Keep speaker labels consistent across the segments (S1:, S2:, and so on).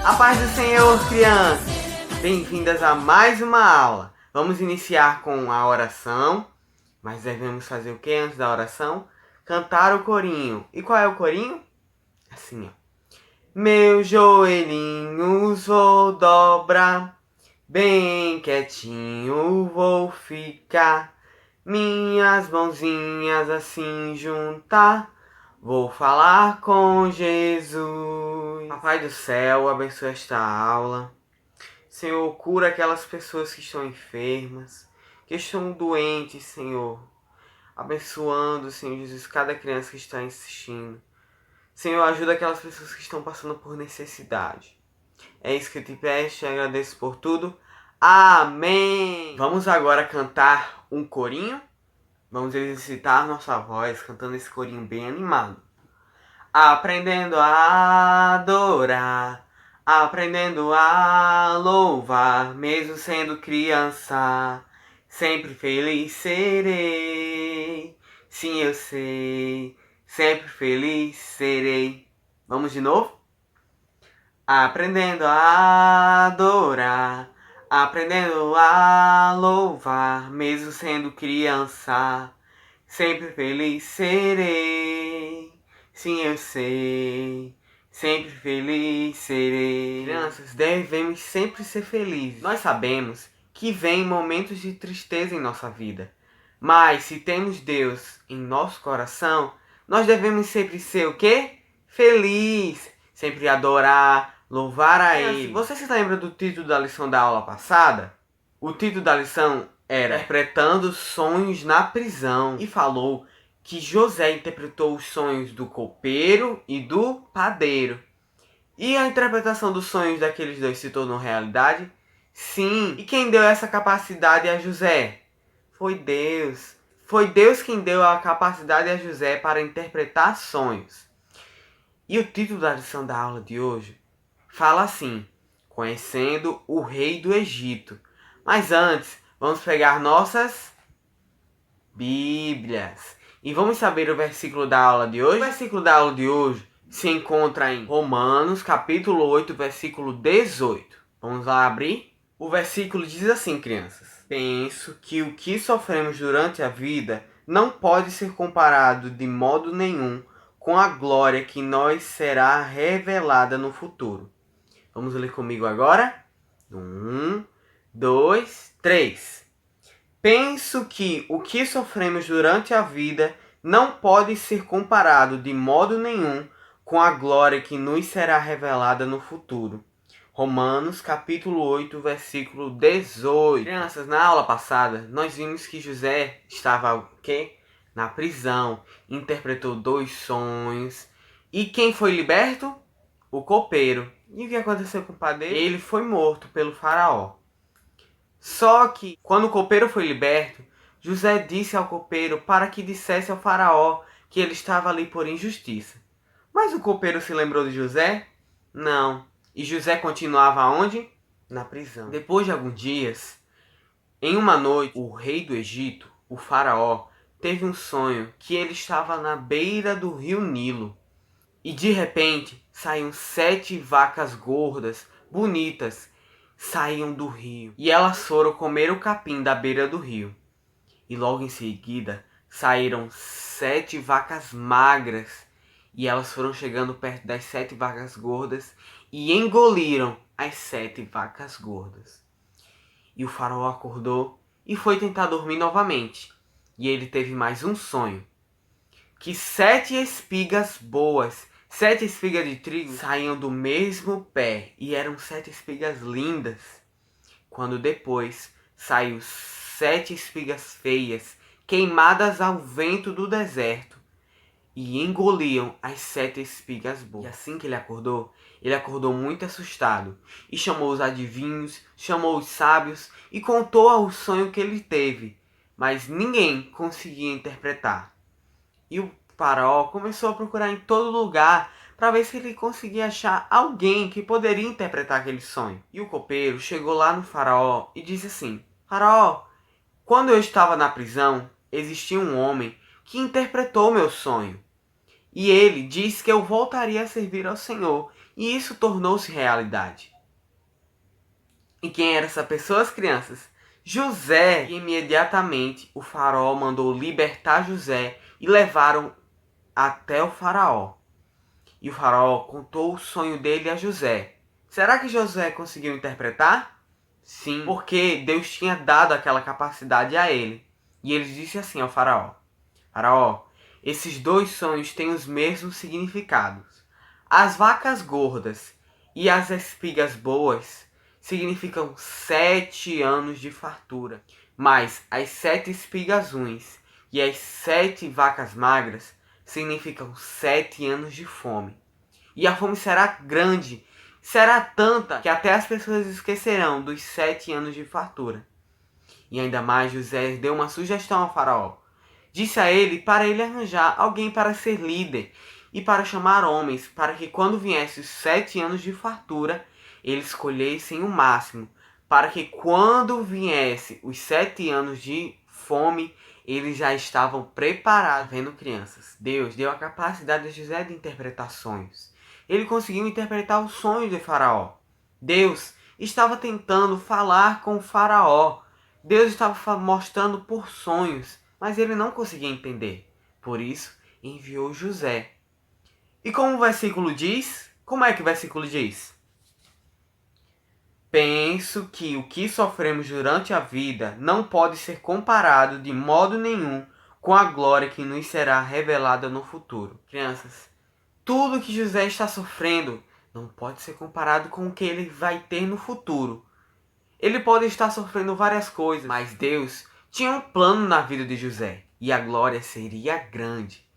S1: A paz do Senhor, crianças! Bem-vindas a mais uma aula. Vamos iniciar com a oração, mas devemos fazer o que antes da oração? Cantar o corinho. E qual é o corinho? Assim, ó. Meus joelhinhos vou dobrar, bem quietinho vou ficar, minhas mãozinhas assim juntar, vou falar com Jesus. Papai do céu, abençoa esta aula. Senhor, cura aquelas pessoas que estão enfermas, que estão doentes, Senhor. Abençoando, Senhor Jesus, cada criança que está assistindo. Senhor, ajuda aquelas pessoas que estão passando por necessidade. É isso que eu te peço e agradeço por tudo. Amém! Vamos agora cantar um corinho. Vamos exercitar nossa voz cantando esse corinho bem animado. Aprendendo a adorar, aprendendo a louvar, mesmo sendo criança, sempre feliz serei. Sim, eu sei, sempre feliz serei. Vamos de novo? Aprendendo a adorar, aprendendo a louvar, mesmo sendo criança, sempre feliz serei. Sim, eu sei, sempre feliz serei. Crianças, devemos sempre ser felizes. Nós sabemos que vem momentos de tristeza em nossa vida, mas se temos Deus em nosso coração, nós devemos sempre ser o quê? Feliz, sempre adorar, louvar a Ele. Você se lembra do título da lição da aula passada? O título da lição era Interpretando Sonhos na Prisão e falou que José interpretou os sonhos do copeiro e do padeiro. E a interpretação dos sonhos daqueles dois se tornou realidade? Sim. E quem deu essa capacidade a José? Foi Deus. Foi Deus quem deu a capacidade a José para interpretar sonhos. E o título da lição da aula de hoje fala assim: Conhecendo o rei do Egito. Mas antes, vamos pegar nossas Bíblias e vamos saber o versículo da aula de hoje. O versículo da aula de hoje se encontra em Romanos, capítulo 8, versículo 18. Vamos lá abrir? O versículo diz assim, crianças: Penso que o que sofremos durante a vida não pode ser comparado de modo nenhum com a glória que nos será revelada no futuro. Vamos ler comigo agora? 1, 2, 3. Penso que o que sofremos durante a vida não pode ser comparado de modo nenhum com a glória que nos será revelada no futuro. Romanos, capítulo 8, versículo 18. Crianças, na aula passada, nós vimos que José estava o quê? Na prisão, interpretou 2 sonhos. E quem foi liberto? O copeiro. E o que aconteceu com o padeiro? Ele foi morto pelo faraó. Só que, quando o copeiro foi liberto, José disse ao copeiro para que dissesse ao faraó que ele estava ali por injustiça. Mas o copeiro se lembrou de José? Não. E José continuava onde? Na prisão. Depois de alguns dias, em uma noite, o rei do Egito, o faraó, teve um sonho que ele estava na beira do rio Nilo. E de repente, saíram 7 vacas gordas, bonitas, saíam do rio. E elas foram comer o capim da beira do rio. E logo em seguida, saíram 7 vacas magras. E elas foram chegando perto das 7 vacas gordas e engoliram as 7 vacas gordas. E o faraó acordou e foi tentar dormir novamente. E ele teve mais um sonho. Que 7 espigas boas, 7 espigas de trigo, saíam do mesmo pé. E eram 7 espigas lindas. Quando depois saiu 7 espigas feias, queimadas ao vento do deserto. E engoliam as 7 espigas boas. E assim que ele acordou muito assustado. E chamou os adivinhos, chamou os sábios e contou o sonho que ele teve. Mas ninguém conseguia interpretar. E o faraó começou a procurar em todo lugar para ver se ele conseguia achar alguém que poderia interpretar aquele sonho. E o copeiro chegou lá no faraó e disse assim: Faraó, quando eu estava na prisão, existia um homem que interpretou meu sonho. E ele disse que eu voltaria a servir ao Senhor E isso tornou-se realidade. E quem era essa pessoa, as crianças? José. E imediatamente o faraó mandou libertar José e levaram até o faraó. E o faraó contou o sonho dele a José. Será que José conseguiu interpretar? Sim, porque Deus tinha dado aquela capacidade a ele. E ele disse assim ao faraó: Faraó, esses dois sonhos têm os mesmos significados. As vacas gordas e as espigas boas significam 7 anos de fartura. Mas as 7 espigas ruins e as 7 vacas magras significam 7 anos de fome. E a fome será grande, será tanta que até as pessoas esquecerão dos 7 anos de fartura. E ainda mais José deu uma sugestão ao faraó. Disse a ele para ele arranjar alguém para ser líder e para chamar homens, para que quando viesse os 7 anos de fartura, eles escolhessem o máximo, para que quando viesse os 7 anos de fome, eles já estavam preparados. Vendo, crianças, Deus deu a capacidade a José de interpretar sonhos. Ele conseguiu interpretar os sonhos de Faraó. Deus estava tentando falar com o Faraó. Deus estava mostrando por sonhos, mas ele não conseguia entender. Por isso, enviou José. E como o versículo diz? Como é que o versículo diz? Penso que o que sofremos durante a vida não pode ser comparado de modo nenhum com a glória que nos será revelada no futuro. Crianças, tudo que José está sofrendo não pode ser comparado com o que ele vai ter no futuro. Ele pode estar sofrendo várias coisas, mas Deus tinha um plano na vida de José e a glória seria grande.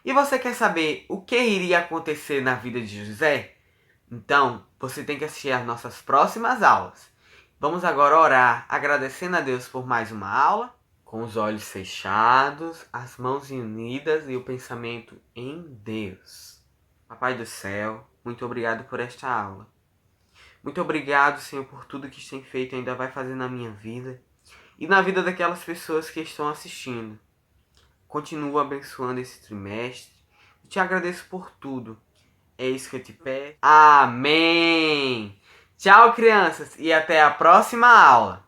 S1: E você quer saber o que iria acontecer na vida de José? Então, você tem que assistir às nossas próximas aulas. Vamos agora orar, agradecendo a Deus por mais uma aula, com os olhos fechados, as mãos unidas e o pensamento em Deus. Papai do céu, muito obrigado por esta aula. Muito obrigado, Senhor, por tudo que tem feito e ainda vai fazer na minha vida e na vida daquelas pessoas que estão assistindo. Continua abençoando esse trimestre. Te agradeço por tudo. É isso que eu te peço. Amém! Tchau, crianças, e até a próxima aula.